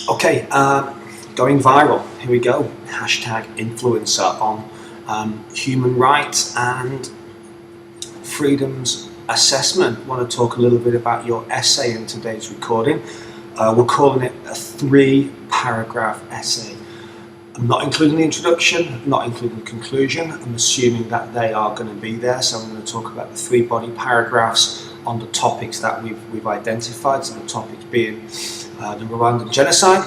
Okay, going viral. Here we go. Hashtag influencer on human rights and freedoms assessment. I want to talk a little bit about your essay in today's recording. We're calling it a 3-paragraph essay. I'm not including the introduction, not including the conclusion. I'm assuming that they are going to be there, so I'm going to talk about the 3 body paragraphs on the topics that we've identified. So the topics being the Rwandan genocide,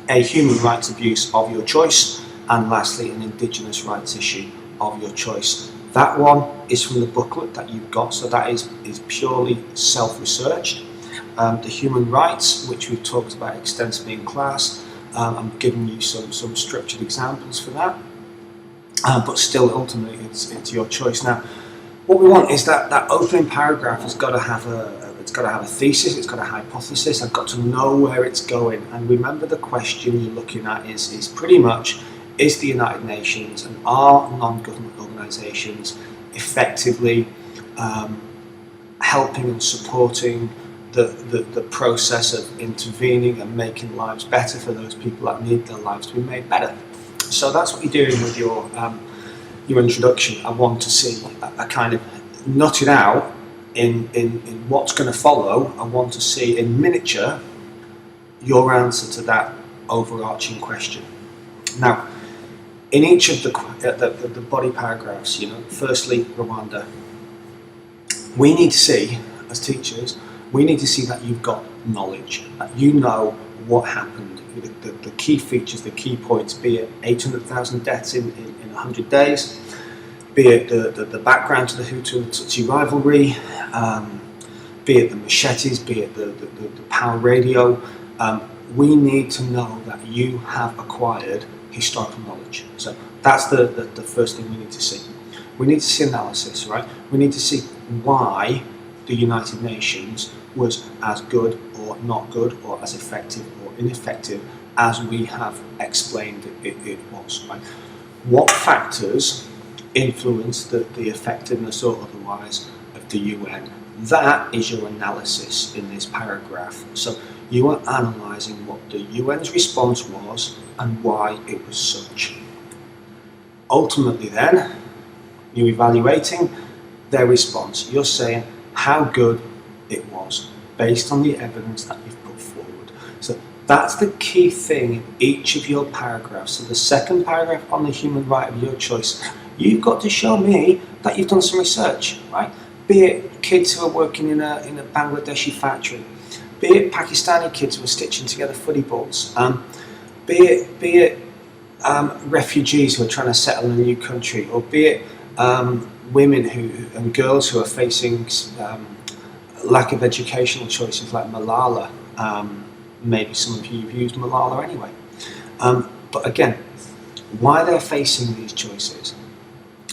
a human rights abuse of your choice, and lastly an Indigenous rights issue of your choice. That one is from the booklet that you've got, so that is purely self-researched. The human rights, which we've talked about extensively in class, I'm giving you some structured examples for that, but still ultimately it's your choice. Now, what we want is that opening paragraph has got to have a thesis, it's got a hypothesis. I've got to know where it's going, and remember the question you're looking at is pretty much, is the United Nations and are non-government organisations effectively helping and supporting the process of intervening and making lives better for those people that need their lives to be made better? So that's what you're doing with your introduction. I want to see a kind of nut it out in what's going to follow. I want to see in miniature your answer to that overarching question. Now, in each of the body paragraphs, firstly, Rwanda, we need to see, as teachers, we need to see that you've got knowledge, that you know what happened, the key features, the key points, be it 800,000 deaths in 100 days, be it the background to the Hutu and Tutsi rivalry, be it the machetes, be it the power radio. We need to know that you have acquired historical knowledge. So that's the first thing we need to see. We need to see analysis, right? We need to see why the United Nations was as good or not good, or as effective or ineffective as we have explained it was, right? What factors influence the effectiveness or otherwise of the UN? That is your analysis in this paragraph. So you are analysing what the UN's response was and why it was such. Ultimately then, you're evaluating their response. You're saying how good it was based on the evidence that you've put forward. So that's the key thing in each of your paragraphs. So the second paragraph on the human right of your choice, you've got to show me that you've done some research, right? Be it kids who are working in a Bangladeshi factory, be it Pakistani kids who are stitching together footy balls, be it refugees who are trying to settle in a new country, or be it women and girls who are facing lack of educational choices like Malala. Maybe some of you have used Malala anyway. But again, why they're facing these choices,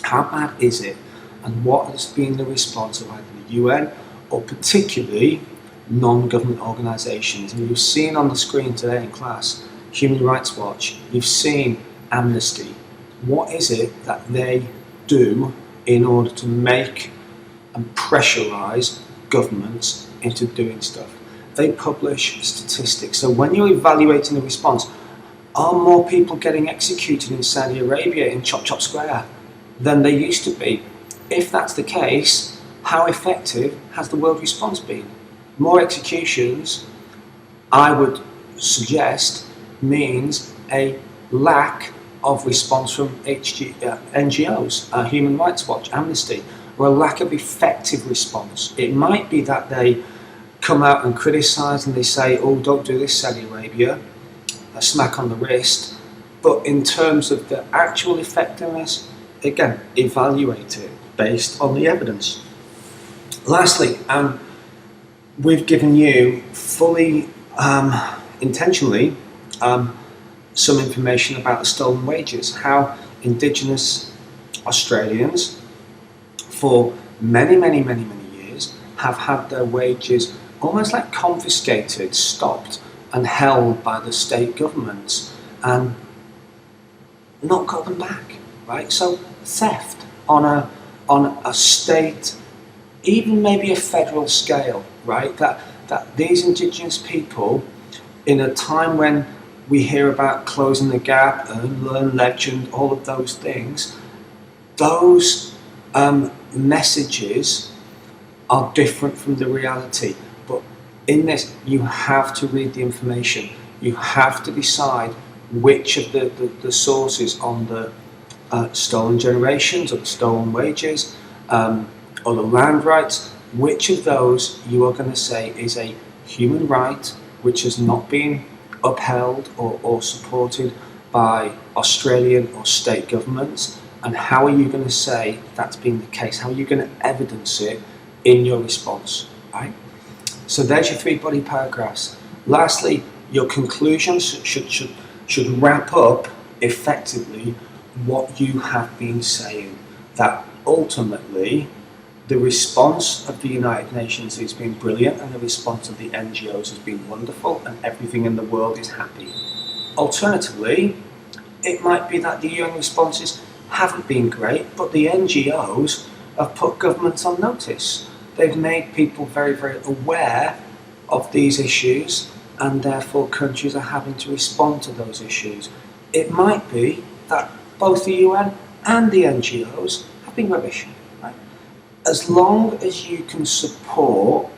how bad is it, and what has been the response of either the UN or particularly non-government organisations. And you've seen on the screen today in class Human Rights Watch, you've seen Amnesty. What is it that they do in order to make and pressurise governments into doing stuff? They publish statistics. So when you're evaluating the response, are more people getting executed in Saudi Arabia in Chop Chop Square than they used to be? If that's the case, how effective has the world response been? More executions, I would suggest, means a lack of response from NGOs, Human Rights Watch, Amnesty, or a lack of effective response. It might be that they come out and criticise and they say, oh, don't do this, Saudi Arabia, a smack on the wrist. But in terms of the actual effectiveness, again, evaluate it based on the evidence. Lastly, we've given you fully, intentionally, some information about the stolen wages, how Indigenous Australians for many years have had their wages almost like confiscated, stopped and held by the state governments and not got them back, right? So theft on a state, even maybe a federal scale, right? That these Indigenous people, in a time when we hear about closing the gap, learn legend, all of those things. Those messages are different from the reality. But in this, you have to read the information. You have to decide which of the sources on the stolen generations or the stolen wages or the land rights, which of those you are going to say is a human right which has not been upheld or supported by Australian or state governments, and how are you going to say that's been the case? How are you going to evidence it in your response, right? So there's your 3 body paragraphs. Lastly, your conclusions should wrap up effectively what you have been saying, that ultimately the response of the United Nations has been brilliant and the response of the NGOs has been wonderful and everything in the world is happy. Alternatively, it might be that the UN responses haven't been great, but the NGOs have put governments on notice. They've made people very, very aware of these issues, and therefore countries are having to respond to those issues. It might be that both the UN and the NGOs have been rubbish. Right? As long as you can support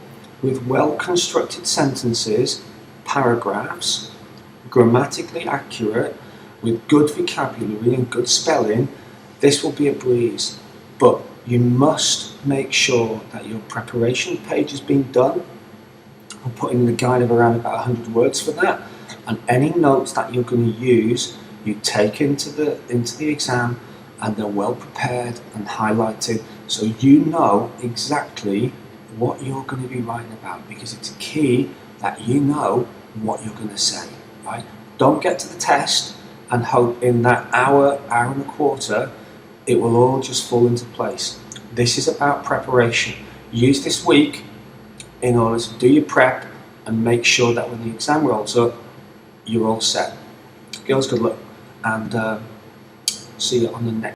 with well-constructed sentences, paragraphs, grammatically accurate, with good vocabulary and good spelling, this will be a breeze. But you must make sure that your preparation page has been done. I'll put in the guide of around about 100 words for that, and any notes that you're going to use, you take into the exam, and they're well prepared and highlighted, so you know exactly what you're going to be writing about, because it's key that you know what you're going to say. Right? Don't get to the test and hope in that hour and a quarter it will all just fall into place. This is about preparation. Use this week in order to do your prep and make sure that when the exam rolls up, you're all set. Girls, good luck, and see you on the next.